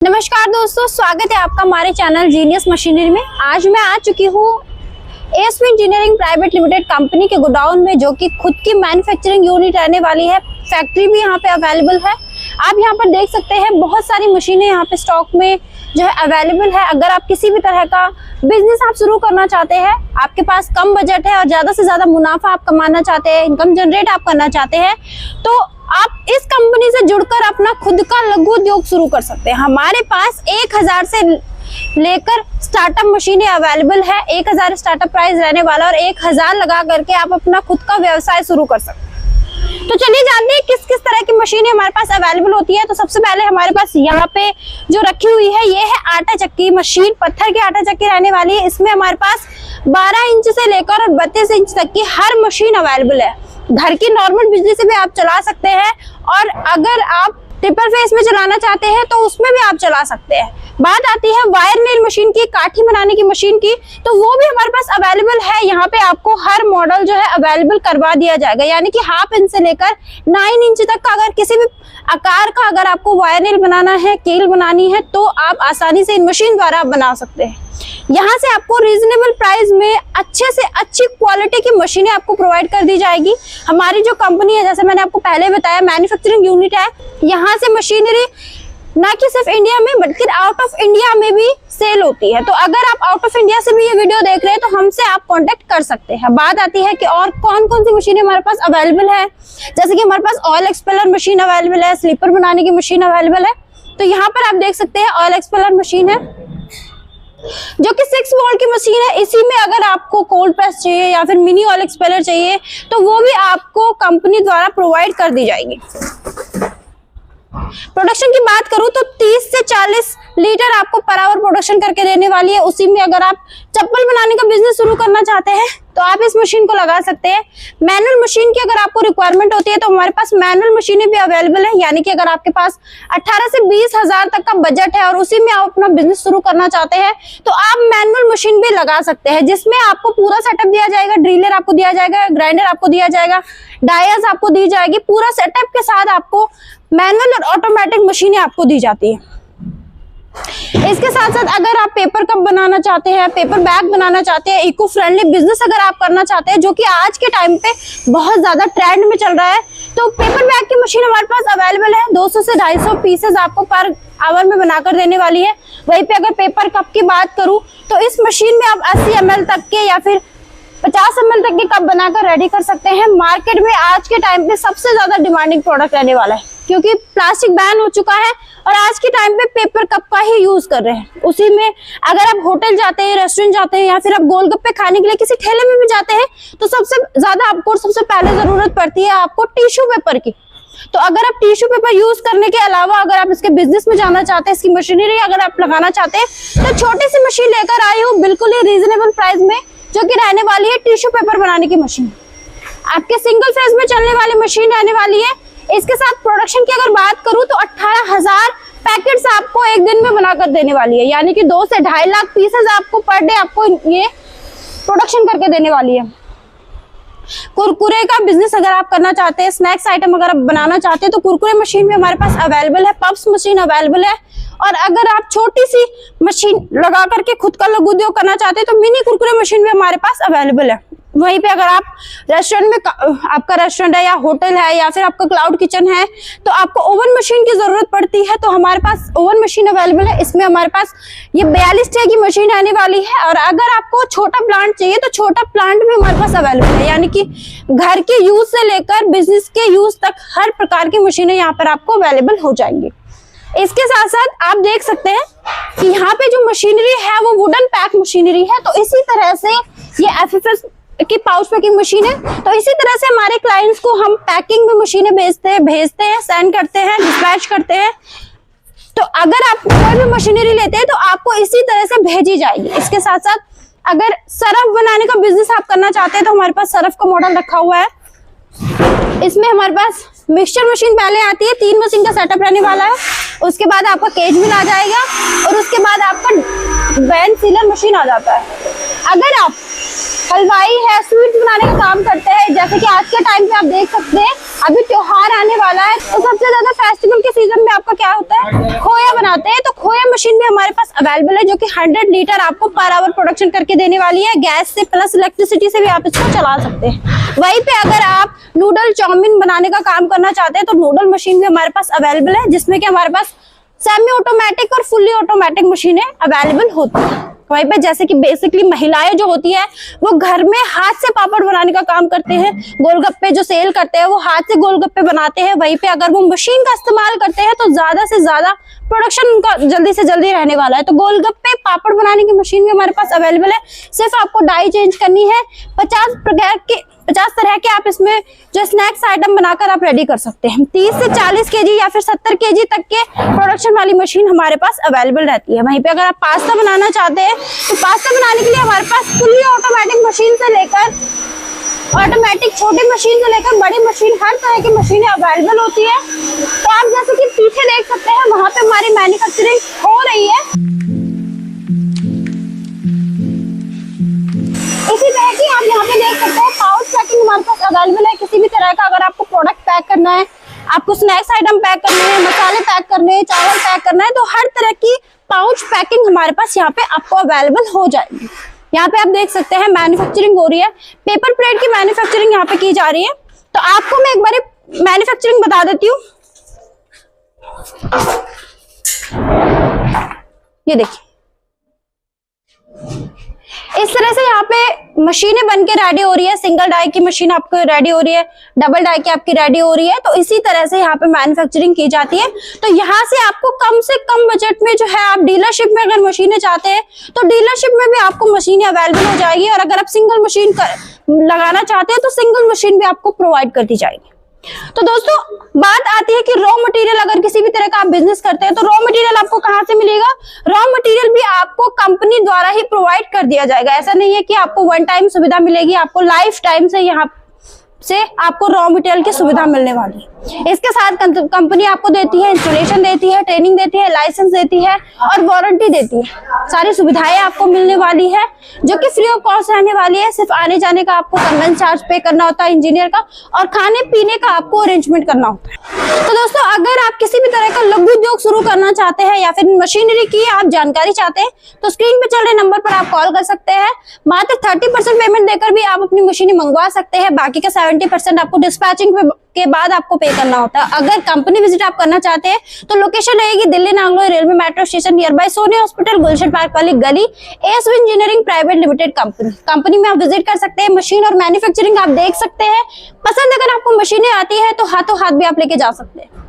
नमस्कार दोस्तों, स्वागत है आपका हमारे चैनल जीनियस मशीनरी में। आज मैं आ चुकी हूँ ASP engineering private limited company के गोडाउन में, जो कि खुद की मैन्युफैक्चरिंग यूनिट रहने वाली है। फैक्ट्री भी यहाँ पे अवेलेबल है। आप यहाँ पर देख सकते हैं बहुत सारी मशीनें यहाँ पे स्टॉक में जो है अवेलेबल है। अगर आप किसी भी तरह का बिजनेस आप शुरू करना चाहते हैं, आपके पास कम बजट है और ज्यादा से ज्यादा मुनाफा आप कमाना चाहते हैं, इनकम जनरेट आप करना चाहते हैं, तो आप इस कंपनी से जुड़कर अपना खुद का लघु उद्योग शुरू कर सकते हैं। हमारे पास 1000 से लेकर स्टार्टअप मशीनें अवेलेबल है। 1000 स्टार्टअप प्राइस रहने वाला और 1000 लगा करके आप अपना खुद का व्यवसाय शुरू कर सकते हैं। तो चलिए जानते हैं किस किस तरह की मशीनें हमारे पास अवेलेबल होती है। तो सबसे पहले हमारे पास यहाँ पे जो रखी हुई है, ये है आटा चक्की मशीन। पत्थर की आटा चक्की रहने वाली है। इसमें हमारे पास 12 इंच से लेकर 32 इंच तक की हर मशीन अवेलेबल है। घर की नॉर्मल बिजली से भी आप चला सकते हैं, और अगर आप ट्रिपल फेस में चलाना चाहते हैं तो उसमें भी आप चला सकते हैं। बात आती है वायर मिल मशीन की, काठी बनाने की मशीन की, तो वो भी हमारे पास अवेलेबल है। यहाँ पे आपको हर मॉडल जो है अवेलेबल करवा दिया जाएगा, यानी कि 1/2 इंच से लेकर 9 इंच तक का अगर किसी भी आकार का अगर आपको वायर नील बनाना है, कील बनानी है, तो आप आसानी से इन मशीन द्वारा बना सकते हैं। यहाँ से आपको रीजनेबल प्राइस में अच्छे से अच्छी क्वालिटी की मशीनें आपको प्रोवाइड कर दी जाएगी। हमारी जो कंपनी है, जैसे मैंने आपको पहले बताया, मैन्युफैक्चरिंग यूनिट है। यहाँ से मशीनरी ना कि सिर्फ इंडिया में बल्कि आउट ऑफ इंडिया में भी सेल होती है। तो अगर आप आउट ऑफ इंडिया से भी ये वीडियो देख रहे हैं तो हमसे आप कांटेक्ट कर सकते हैं। बात आती है कि और कौन कौन सी मशीनें हमारे पास अवेलेबल है। जैसे कि हमारे पास ऑयल एक्सपेलर मशीन अवेलेबल है, स्लीपर बनाने की मशीन अवेलेबल है। तो यहाँ पर आप देख सकते हैं ऑयल एक्सपेलर मशीन है, जो कि 6 वोल्ट की मशीन है। इसी में अगर आपको कोल्ड प्रेस चाहिए या फिर मिनी ऑयल एक्सपेलर चाहिए, तो वो भी आपको कंपनी द्वारा प्रोवाइड कर दी जाएगी। प्रोडक्शन की बात करूं तो 30 से 40 लीटर आपको पर आवर प्रोडक्शन करके देने वाली है। उसी में अगर आप चप्पल बनाने का बिजनेस शुरू करना चाहते हैं तो आप इस मशीन को लगा सकते हैं। मैनुअल मशीन की अगर आपको रिक्वायरमेंट होती है तो हमारे पास मैनुअल मशीनें भी अवेलेबल है, यानी कि अगर आपके पास 18 से 20 हजार तक का बजट है और उसी में आप अपना बिजनेस शुरू करना चाहते हैं, तो आप मैनुअल मशीन भी लगा सकते हैं, जिसमें आपको पूरा सेटअप दिया जाएगा। ड्रिलर आपको दिया जाएगा, ग्राइंडर आपको दिया जाएगा, डायर्स आपको दी जाएगी। पूरा सेटअप के साथ आपको मैनुअल और ऑटोमेटिक मशीनें आपको दी जाती है। इसके साथ साथ अगर आप पेपर कप बनाना चाहते हैं, पेपर बैग बनाना चाहते हैं, इको फ्रेंडली बिजनेस अगर आप करना चाहते हैं, जो कि आज के टाइम पे बहुत ज्यादा ट्रेंड में चल रहा है, तो पेपर बैग की मशीन हमारे पास अवेलेबल है। 200 से 250 पीसेस आपको पर आवर में बनाकर देने वाली है। वहीं पे अगर पेपर कप की बात करूं तो इस मशीन में आप 80 ml तक के या फिर 50 ml तक के कप बनाकर रेडी कर सकते हैं। मार्केट में आज के टाइम पे सबसे ज्यादा डिमांडिंग प्रोडक्ट रहने वाला है, क्योंकि प्लास्टिक बैन हो चुका है और आज के टाइम पे पेपर कप का ही यूज कर रहे हैं। उसी में अगर आप होटल जाते हैं, रेस्टोरेंट जाते हैं, या फिर आप गोलगप्पे खाने के लिए किसी ठेले में भी जाते हैं, तो सबसे ज्यादा आपको सबसे पहले जरूरत पड़ती है आपको टिश्यू पेपर की। तो अगर आप टिश्यू पेपर यूज करने के अलावा अगर आप इसके बिजनेस में जाना चाहते हैं, इसकी मशीनरी अगर आप लगाना चाहते हैं, तो छोटी सी मशीन लेकर आई हूँ बिल्कुल ही रीजनेबल प्राइस में, जो कि रहने वाली है टिश्यू पेपर बनाने की मशीन। आपके सिंगल फेज में चलने वाली मशीन रहने वाली है। इसके साथ प्रोडक्शन की अगर बात करूं तो 18,000 पैकेट्स आपको एक दिन में बनाकर देने वाली है, यानी कि 2 से 2.5 लाख पीसेस आपको पर डे आपको ये प्रोडक्शन करके देने वाली है। कुरकुरे का बिजनेस अगर आप करना चाहते हैं, स्नैक्स आइटम अगर आप बनाना चाहते हैं, तो कुरकुरे मशीन भी हमारे पास अवेलेबल है, पफ्स मशीन अवेलेबल है। और अगर आप छोटी सी मशीन लगा करके खुद का लघु उद्योग करना चाहते हैं, तो मिनी कुरकुरे मशीन भी हमारे पास अवेलेबल है। वहीं पे अगर आप रेस्टोरेंट में, आपका रेस्टोरेंट है या होटल है या फिर आपका क्लाउड किचन है, तो आपको ओवन मशीन की जरूरत पड़ती है, तो हमारे पास ओवन मशीन अवेलेबल है। इसमें हमारे पास ये 42 ट्रे की मशीन आने वाली है। और अगर आपको छोटा प्लांट चाहिए तो छोटा प्लांट भी हमारे पास अवेलेबल है, यानी कि घर के यूज से लेकर बिजनेस के यूज तक हर प्रकार की मशीनें यहाँ पर आपको अवेलेबल हो जाएंगी। इसके साथ साथ आप देख सकते हैं कि यहाँ पे जो मशीनरी है वो वुडन पैक मशीनरी है। तो इसी तरह से ये FFS की पाउच पैकिंग मशीन है। तो इसी तरह से हमारे क्लाइंट्स को हम पैकिंग में मशीनें भेजते हैं, सेंड करते हैं, डिस्पैच करते हैं। तो अगर आप कोई भी मशीनरी लेते हैं तो आपको इसी तरह से भेजी जाएगी। इसके साथ साथ अगर सरफ बनाने का बिजनेस आप करना चाहते हैं, तो हमारे पास सरफ का मॉडल रखा हुआ है। इसमें हमारे पास मिक्सचर मशीन पहले आती है, 3 मशीन का सेटअप रहने वाला है। उसके बाद आपका केज मिल आ जाएगा और उसके बाद आपका बैन सीलर मशीन आ जाता है। अगर आप हलवाई है, स्वीट्स बनाने का काम करते हैं, जैसे कि आज के टाइम पे आप देख सकते हैं अभी त्योहार आने वाला है, तो सबसे ज्यादा फेस्टिवल के सीजन में आपका क्या होता है, खोया बनाते हैं। तो खोया मशीन भी हमारे पास अवेलेबल है, जो कि 100 लीटर आपको पर आवर प्रोडक्शन करके देने वाली है। गैस से प्लस इलेक्ट्रिसिटी से भी आप इसको चला सकते हैं। वहीं पे अगर आप नूडल चाउमीन बनाने का काम करना चाहते हैं, तो नूडल मशीन भी हमारे पास अवेलेबल है, जिसमें कि हमारे पास सेमी ऑटोमेटिक और फुल्ली ऑटोमेटिक मशीनें अवेलेबल होती है। वहीं पे जैसे कि बेसिकली महिलाएं जो होती है वो घर में हाथ से पापड़ बनाने का काम करते हैं, गोलगप्पे जो सेल करते हैं वो हाथ से गोलगप्पे बनाते हैं। वहीं पे अगर वो मशीन का इस्तेमाल करते हैं तो ज्यादा से ज्यादा प्रोडक्शन उनका जल्दी से जल्दी रहने वाला है। तो गोलगप्पे पापड़ बनाने की मशीन भी हमारे पास अवेलेबल है। सिर्फ आपको डाई चेंज करनी है। 50 तरह के आप इसमें जो स्नैक्स आइटम बनाकर आप रेडी कर सकते हैं। 30 से 40 केजी या फिर 70 केजी तक के प्रोडक्शन वाली मशीन हमारे पास अवेलेबल रहती है। वहीं पे अगर आप पास्ता बनाना चाहते हैं तो पास्ता बनाने के लिए हमारे पास फुल्ली ऑटोमेटिक मशीन से लेकर ऑटोमेटिक छोटी मशीन से लेकर बड़ी मशीन, हर तरह की मशीनें अवेलेबल होती है। तो आप जैसे कि पीछे देख सकते हैं वहां पे हमारी मैन्युफैक्चरिंग हो रही है। इसी तरह की आप यहाँ पे देख सकते हैं पाउच पैकिंग हमारे पास अवेलेबल है। किसी भी तरह का अगर आपको प्रोडक्ट पैक करना है, आपको स्नैक्स आइटम पैक करने हैं, मसाले पैक करने हैं, चावल पैक करना है, तो हर तरह की पाउच पैकिंग हमारे पास यहाँ पे आपको अवेलेबल हो जाएगी। यहाँ पे आप देख सकते हैं मैन्युफैक्चरिंग हो रही है, पेपर प्लेट की मैन्युफैक्चरिंग यहाँ पे की जा रही है। तो आपको मैं एक बार मैन्युफैक्चरिंग बता देती हूँ। ये देखिए, इस तरह से यहाँ पे मशीनें बन के रेडी हो रही है। सिंगल डाई की मशीन आपको रेडी हो रही है, डबल डाई की आपकी रेडी हो रही है। तो इसी तरह से यहाँ पे मैन्युफैक्चरिंग की जाती है। तो यहाँ से आपको कम से कम बजट में जो है, आप डीलरशिप में अगर मशीनें चाहते हैं तो डीलरशिप में भी आपको मशीनें अवेलेबल हो जाएगी। और अगर आप सिंगल मशीन लगाना चाहते हैं तो सिंगल मशीन भी आपको प्रोवाइड कर दी जाएगी। तो दोस्तों बात आती है कि रॉ मटेरियल, अगर किसी भी तरह का आप बिजनेस करते हैं तो रॉ मटेरियल आपको कहां से मिलेगा। रॉ मटेरियल भी आपको कंपनी द्वारा ही प्रोवाइड कर दिया जाएगा। ऐसा नहीं है कि आपको वन टाइम सुविधा मिलेगी, आपको लाइफ टाइम से यहाँ से आपको रॉ मटेरियल की सुविधा मिलने वाली है। इसके साथ कंपनी आपको देती है, इंस्टॉलेशन देती है, ट्रेनिंग देती है, लाइसेंस देती है और वारंटी देती है। सारी सुविधाएं आपको मिलने वाली है, जो कि फ्री ऑफ कॉस्ट रहने वाली है। सिर्फ आने जाने का आपको कन्वेंस चार्ज पे करना होता है इंजीनियर का, और खाने पीने का आपको अरेंजमेंट करना होता है। तो दोस्तों अगर आप किसी भी तरह का लघु उद्योग शुरू करना चाहते हैं या फिर मशीनरी की आप जानकारी चाहते हैं तो स्क्रीन पे चल रहे नंबर पर आप कॉल कर सकते हैं। मात्र 30% पेमेंट देकर भी आप अपनी मशीनें मंगवा सकते हैं। बाकी का 70% आपको डिस्पैचिंग के बाद आपको पे करना होता है। अगर कंपनी विजिट आप करना चाहते हैं तो लोकेशन रहेगी Delhi Nangloi railway metro station nearby Sony hospital, Gulshan park वाली गली, ASV engineering private limited company में आप विजिट कर सकते हैं। मशीन और मैन्युफैक्चरिंग आप देख सकते हैं। पसंद अगर आपको मशीनें आती है तो हाथों हाथ भी आप लेके जा सकते हैं।